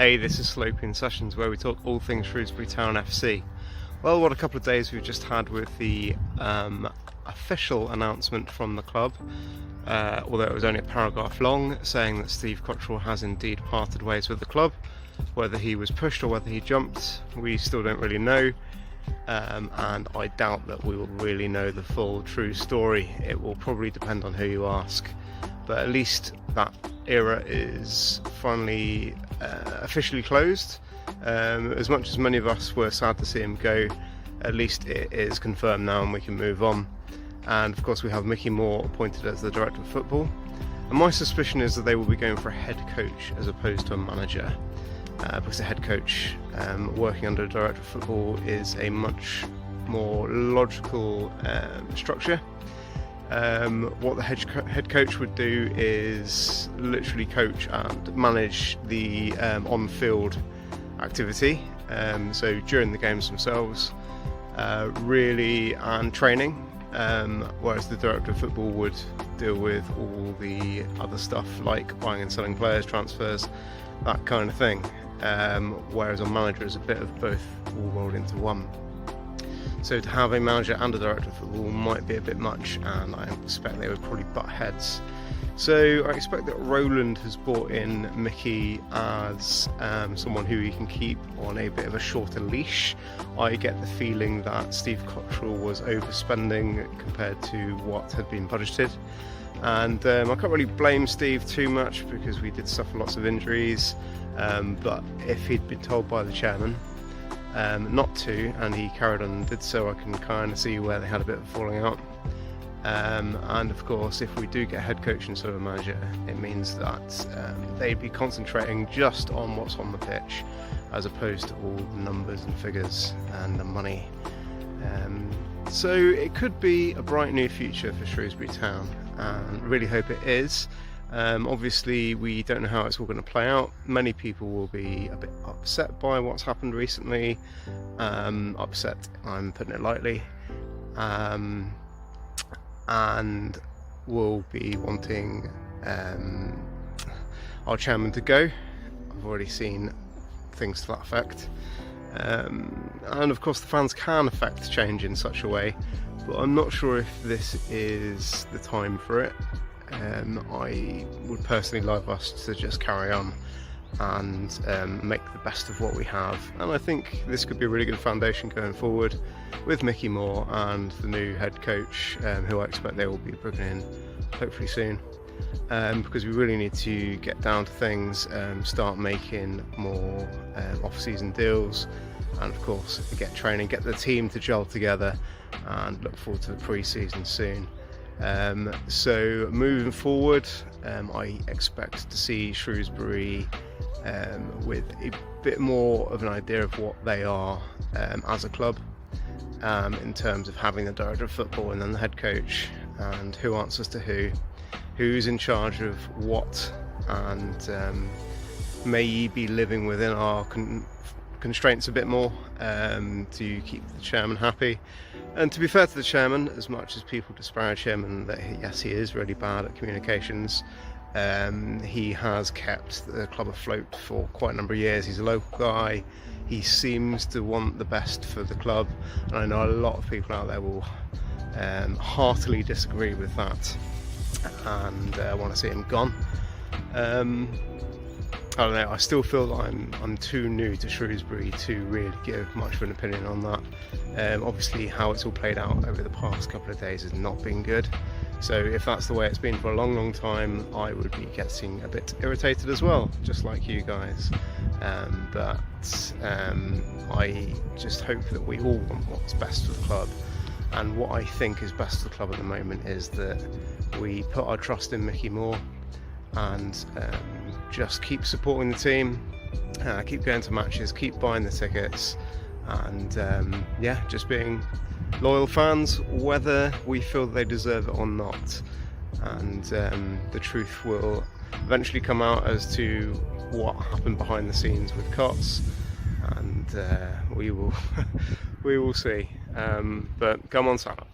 Hey, this is Sloping Sessions, where we talk all things Shrewsbury Town FC. Well, what a couple of days we've just had with the official announcement from the club, although it was only a paragraph long, saying that Steve Cotterill has indeed parted ways with the club. Whether he was pushed or whether he jumped, we still don't really know, and I doubt that we will really know the full true story. It will probably depend on who you ask, but at least that era is finally officially closed. As much as many of us were sad to see him go, at least it is confirmed now and we can move on. And of course we have Mickey Moore appointed as the director of football, and my suspicion is that they will be going for a head coach as opposed to a manager, because a head coach working under a director of football is a much more logical structure. What the head coach would do is literally coach and manage the on-field activity, so during the games themselves, really, and training, whereas the director of football would deal with all the other stuff like buying and selling players, transfers, that kind of thing, whereas a manager is a bit of both all rolled into one. So to have a manager and a director of football might be a bit much, and I expect they would probably butt heads. So I expect that Roland has brought in Mickey as someone who he can keep on a bit of a shorter leash. I get the feeling that Steve Cotterill was overspending compared to what had been budgeted, and I can't really blame Steve too much because we did suffer lots of injuries, but if he'd been told by the chairman not to, and he carried on and did so, I can kind of see where they had a bit of falling out. And of course, if we do get a head coach instead of a manager, it means that they'd be concentrating just on what's on the pitch as opposed to all the numbers and figures and the money. So it could be a bright new future for Shrewsbury Town, and really hope it is. Obviously we don't know how it's all going to play out. Many people will be a bit upset by what's happened recently. Upset, I'm putting it lightly, and will be wanting our chairman to go. I've already seen things to that effect, and of course the fans can affect change in such a way, but I'm not sure if this is the time for it. I would personally love us to just carry on and make the best of what we have, and I think this could be a really good foundation going forward with Mickey Moore and the new head coach, who I expect they will be bringing in hopefully soon, because we really need to get down to things, start making more off-season deals, and of course get training, get the team to gel together, and look forward to the pre-season soon. So moving forward, I expect to see Shrewsbury with a bit more of an idea of what they are as a club, in terms of having the director of football and then the head coach, and who answers to who's in charge of what, and may be living within our constraints a bit more, to keep the chairman happy. And to be fair to the chairman, as much as people disparage him and that yes, he is really bad at communications, he has kept the club afloat for quite a number of years. He's a local guy, he seems to want the best for the club, and I know a lot of people out there will heartily disagree with that and want to see him gone. I don't know, I still feel that I'm too new to Shrewsbury to really give much of an opinion on that. Obviously how it's all played out over the past couple of days has not been good, so if that's the way it's been for a long time, I would be getting a bit irritated as well, just like you guys. But I just hope that we all want what's best for the club, and what I think is best for the club at the moment is that we put our trust in Mickey Moore and just keep supporting the team, keep going to matches, keep buying the tickets, and yeah, just being loyal fans whether we feel they deserve it or not. And the truth will eventually come out as to what happened behind the scenes with Cots, and we will we will see, but come on Saturday.